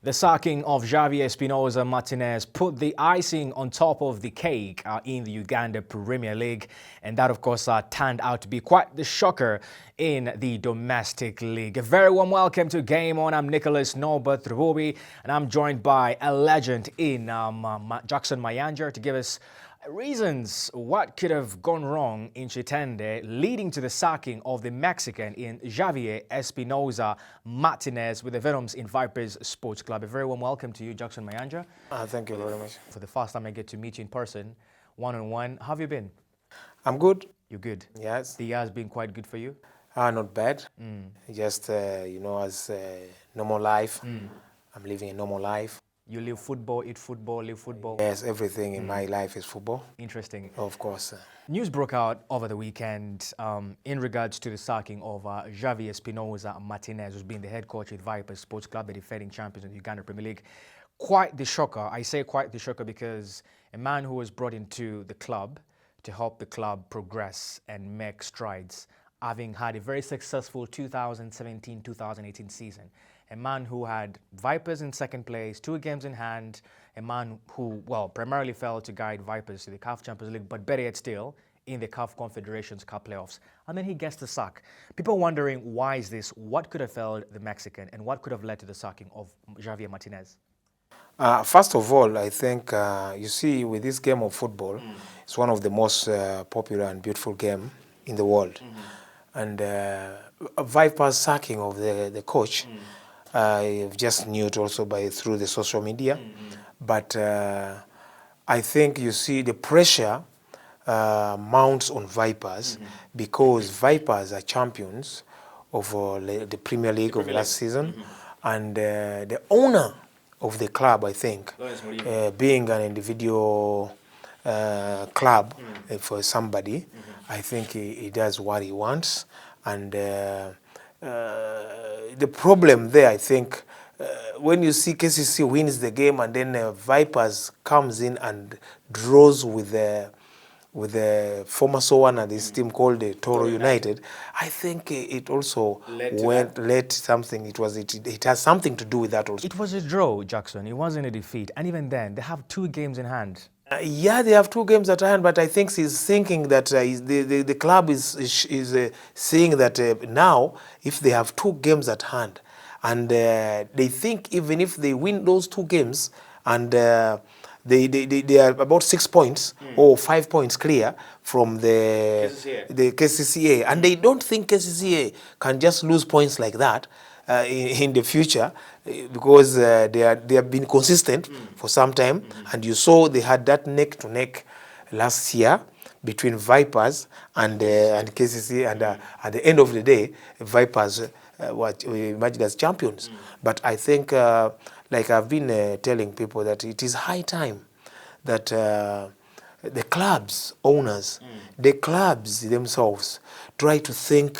The sacking of Javier Espinosa Martinez put the icing on top of the cake in the Uganda Premier League, and that of course turned out to be quite the shocker in the domestic league. A very warm welcome to Game On. I'm Nicholas Norbert Rubobi, and I'm joined by a legend in Jackson Mayanja to give us reasons what could have gone wrong in Chitende, leading to the sacking of the Mexican in Javier Espinosa Martinez with the Venoms in Vipers Sports Club. A very warm welcome to you, Jackson Mayanja. Thank you very much. For the first time I get to meet you in person, one-on-one. How have you been? I'm good. You're good? Yes. The year has been quite good for you? Not bad. Just, as normal life. I'm living a normal life. You live football, eat football, live football? Yes, everything in my life is football. Interesting. Of course. News broke out over the weekend in regards to the sacking of Javier Espinosa Martinez, who's been the head coach at Vipers Sports Club, the defending champions of the Uganda Premier League. Quite the shocker. I say quite the shocker because a man who was brought into the club to help the club progress and make strides, having had a very successful 2017-2018 season. A man who had Vipers in second place, 2 games in hand, a man who, well, primarily failed to guide Vipers to the CAF Champions League, but better yet still, in the CAF Confederations Cup playoffs. And then he gets the sack. People wondering, why is this? What could have failed the Mexican, and what could have led to the sacking of Javier Martinez? First of all, I think, you see, with this game of football, it's one of the most popular and beautiful game in the world. And Vipers sacking of the coach, I just knew it also through the social media. But I think, you see, the pressure mounts on Vipers because Vipers are champions of the Premier League of last season. And the owner of the club, I think, being an individual club for somebody, I think he does what he wants. And the problem there, I think, when you see KCCA wins the game and then Vipers comes in and draws with the former Sowana, this team called the Toro United, I think it also led something. It has something to do with that also. It was a draw, Jackson. It wasn't a defeat. And even then, they have 2 games in hand. Yeah, they have 2 games at hand, but I think he's thinking that the club is saying that now, if they have 2 games at hand, and they think even if they win those 2 games, and they are about 6 points or 5 points clear from the KCCA, and they don't think KCCA can just lose points like that in the future, because they have been consistent for some time, and you saw they had that neck-to-neck last year between Vipers and KCCA, and at the end of the day, Vipers were emerged as champions. But I think, like I've been telling people, that it is high time that the clubs, owners, the clubs themselves try to think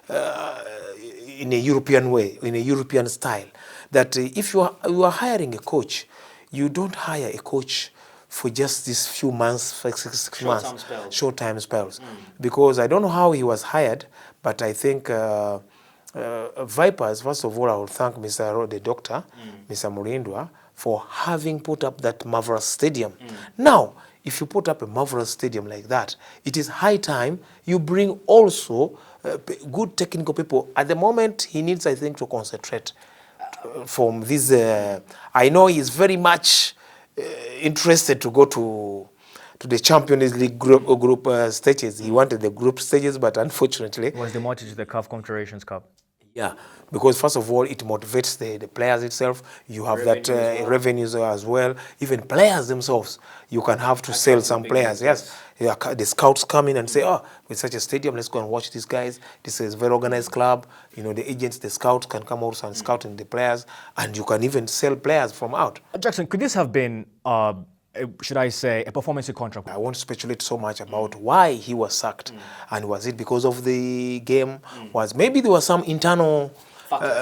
in a European way, in a European style, that if you are hiring a coach, you don't hire a coach for just these few months, 6 months, short-time spells. Because I don't know how he was hired, but I think Vipers, first of all, I will thank the doctor, Mr. Murindwa, for having put up that marvelous stadium. Now, if you put up a marvelous stadium like that, it is high time you bring also good technical people. At the moment, he needs, I think, to concentrate from this. I know he's very much interested to go to the Champions League group stages. He wanted the group stages, but unfortunately, It was demoted to the CAF Confederations Cup. Yeah, because first of all, it motivates the players itself. You have revenues as well. Even players themselves, you can have to sell some players. Yes, the scouts come in and say, "Oh, with such a stadium, let's go and watch these guys. This is a very organized club." You know, the agents, the scouts can come also and scout in the players, and you can even sell players from out. Jackson, could this have been, should I say, a performance contract? I won't speculate so much about why he was sacked. And was it because of the game? Was maybe there were some internal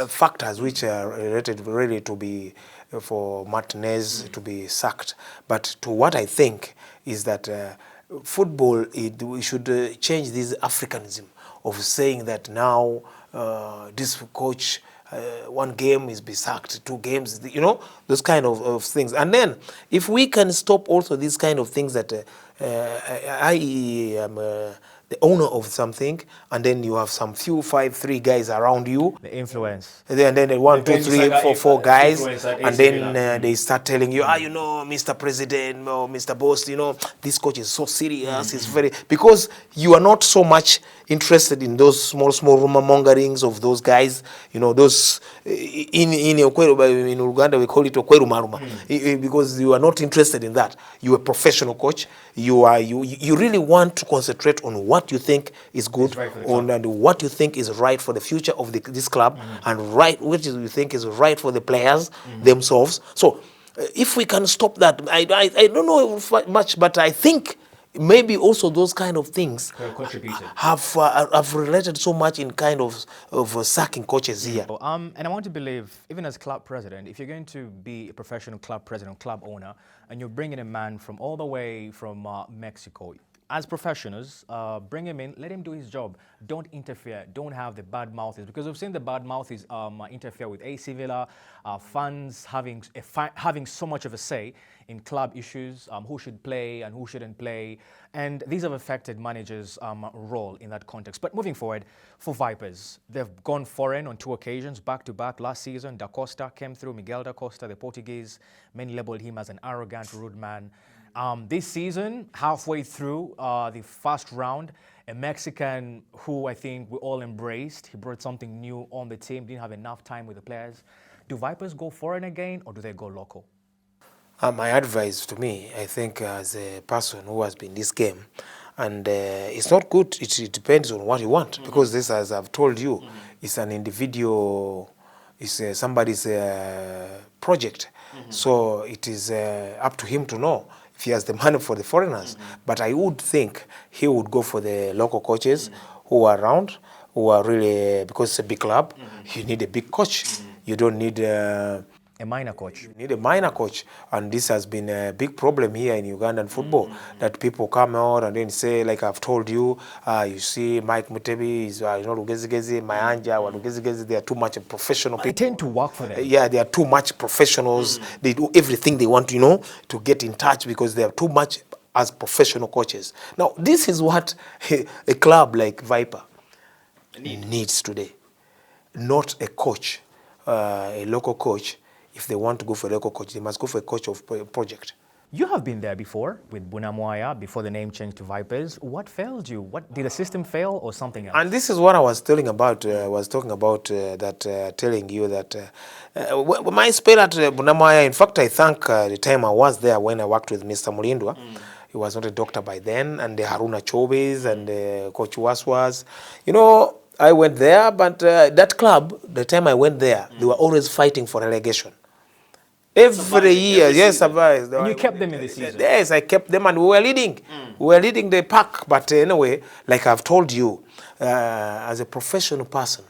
factors which are related really to be for Martinez to be sacked. But to what I think is that football, we should change this Africanism of saying that now this coach one game is be sacked, 2 games, you know, those kind of things. And then if we can stop also these kind of things that I am the owner of something, and then you have some few 3 guys around you. The influence. And then 1, 2, 3, 4 guys, and then they start telling you, you know, Mr. President or Mr. Boss, you know, this coach is so serious. It's very, because you are not so much interested in those small rumor mongerings of those guys, you know, those in Uganda we call it okweru maruma, because you are not interested in that. You are a professional coach. You really want to concentrate on what you think is good, and what you think is right for the future of this club, and which you think is right for the players themselves. So if we can stop that, I don't know much, but I think maybe also those kind of things have related so much in kind of sacking coaches here. And I want to believe, even as club president, if you're going to be a professional club president, club owner, and you're bringing a man from all the way from Mexico, as professionals, bring him in, let him do his job. Don't interfere. Don't have the bad mouths, because we've seen the bad mouths interfere with AC Villa, fans having so much of a say in club issues, who should play and who shouldn't play, and these have affected managers' role in that context. But moving forward, for Vipers, they've gone foreign on 2 occasions, back-to-back. Last season, Da Costa came through, Miguel Da Costa, the Portuguese. Many labeled him as an arrogant, rude man. This season, halfway through the first round, a Mexican who I think we all embraced. He brought something new on the team, didn't have enough time with the players. Do Vipers go foreign again, or do they go local? My advice to me, I think as a person who has been in this game, and it's not good, it depends on what you want, because this, as I've told you, it's an individual, it's somebody's project. So it is up to him to know if he has the money for the foreigners. But I would think he would go for the local coaches who are around, who are really, because it's a big club, you need a big coach. You don't need a minor coach. You need a minor coach. And this has been a big problem here in Ugandan football, that people come out and then say, like I've told you, you see Mike Mutebi, is Lugezigezi, Mayanja, Lugezigezi, they are too much professional people. They tend to work for them. Yeah, they are too much professionals. They do everything they want, you know, to get in touch, because they are too much as professional coaches. Now, this is what a club like Viper needs today. Not a coach, a local coach. If they want to go for a local coach, they must go for a coach of project. You have been there before with Bunamwaya, before the name changed to Vipers. What failed you? What did the system fail, or something else? And this is what I was telling about. Telling you that my spell at Bunamwaya. In fact, I thank the time I was there when I worked with Mr. Mulindwa. He was not a doctor by then, and the Haruna Chobes and Coach Waswas. You know, I went there, but that club, the time I went there, they were always fighting for relegation. Every year, yes, survived. And you kept them in the season? Yes, I kept them, and we were leading. We were leading the pack. But anyway, like I've told you, as a professional person,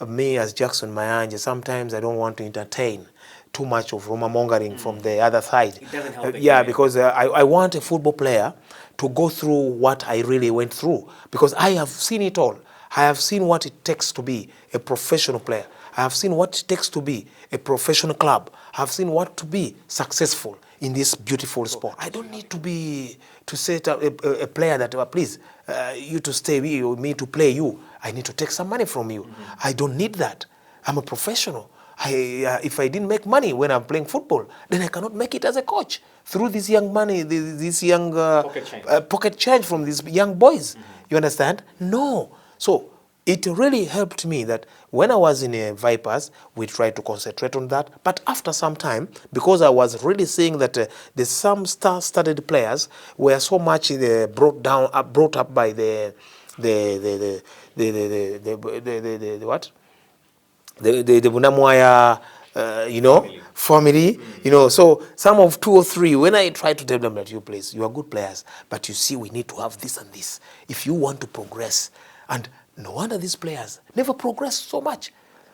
me as Jackson Mayanja, sometimes I don't want to entertain too much of rumor mongering from the other side. It doesn't help because I want a football player to go through what I really went through, because I have seen it all. I have seen what it takes to be a professional player. I have seen what it takes to be a professional club. I have seen what to be successful in this beautiful sport. I don't need to set up a player that, please, you to stay with you, me to play you. I need to take some money from you. I don't need that. I'm a professional. If I didn't make money when I'm playing football, then I cannot make it as a coach through this young money, this young pocket change from these young boys. You understand? No. So it really helped me that when I was in Vipers, we tried to concentrate on that. But after some time, because I was really seeing that some star-studded players were so much brought up by the what? The Bunamwaya, family, so some of 2 or 3, when I try to tell them that, you are good players, but you see, we need to have this and this if you want to progress. And no wonder these players never progressed so much.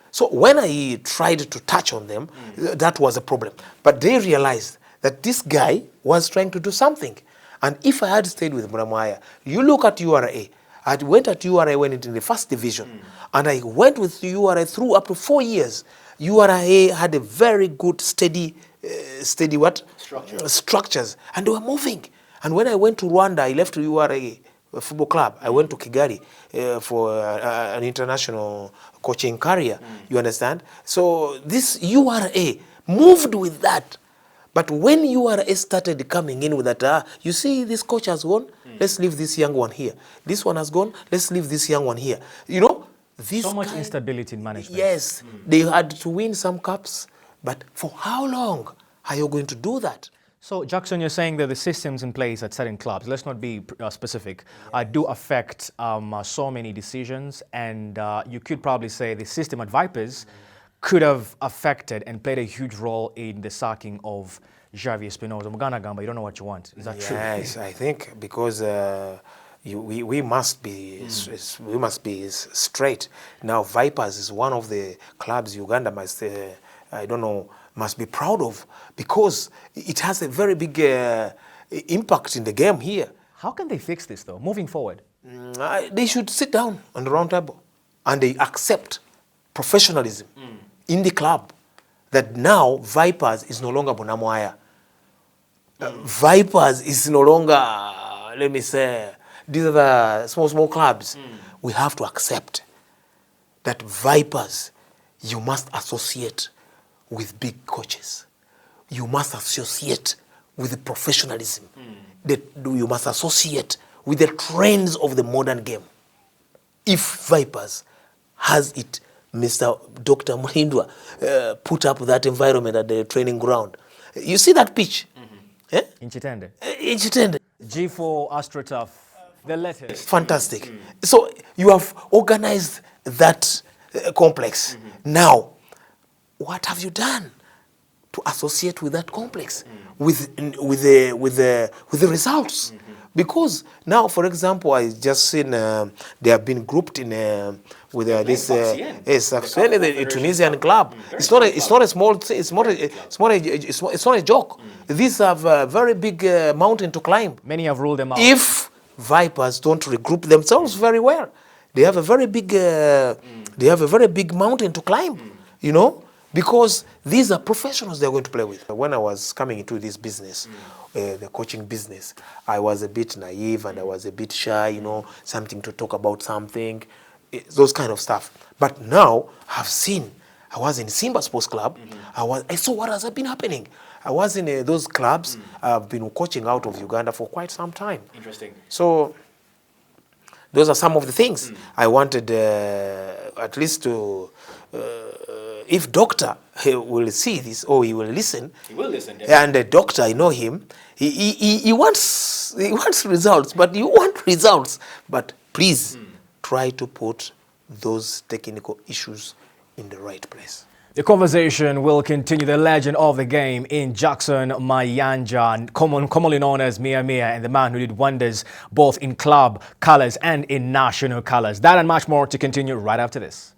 So when I tried to touch on them, that was a problem. But they realized that this guy was trying to do something. And if I had stayed with Bunamwaya, you look at URA, I went at URA when it in the first division, and I went with URA through up to 4 years. URA had a very good, steady what? Structures, and they were moving. And when I went to Rwanda, I left URA football club. I went to Kigali for an international coaching career. You understand? So this URA moved with that. But when URA started coming in with that, you see, this coach has gone, let's leave this young one here. This one has gone, let's leave this young one here. You know, this so much instability in management. Yes, they had to win some cups, but for how long are you going to do that? So, Jackson, you're saying that the systems in place at certain clubs, let's not be specific, do affect so many decisions, and you could probably say the system at Vipers could have affected and played a huge role in the sacking of Xavier Espinosa. Mugana Gamba, you don't know what you want. Is that true? Yes, I think because we must be straight. Now, Vipers is one of the clubs Uganda must must be proud of, because it has a very big impact in the game here. How can they fix this, though, moving forward? They should sit down on the round table and they accept professionalism in the club, that now Vipers is no longer Bonamoaya. Vipers is no longer, let me say, these are the small clubs. We have to accept that Vipers, you must associate with big coaches. You must associate with the professionalism. You must associate with the trends of the modern game. If Vipers has it, Mr. Dr. Mulindwa put up that environment at the training ground. You see that pitch? Eh? In Chitende? In Chitende. G4 AstroTurf, the letters. Fantastic. So you have organized that complex. Now, what have you done to associate with that complex, with the results? Because now, for example, I just seen they have been grouped in with this the Tunisian club. It's not a small. It's not a joke. These have a very big mountain to climb. Many have ruled them out. If Vipers don't regroup themselves very well, they have a very big mountain to climb. You know. Because these are professionals they're going to play with. When I was coming into this business, the coaching business, I was a bit naive and I was a bit shy, you know, something to talk about something, those kind of stuff. But now I've seen, I was in Simba Sports Club, I saw what has been happening. I was in those clubs, I've been coaching out of Uganda for quite some time. Interesting. So those are some of the things I wanted at least to... if doctor will see this or he will listen, and the doctor, I know him, he wants results, but you want results, but please try to put those technical issues in the right place. The conversation will continue. The legend of the game in Jackson Mayanja, commonly known as Mia Mia, and the man who did wonders both in club colors and in national colors. That and much more to continue right after this.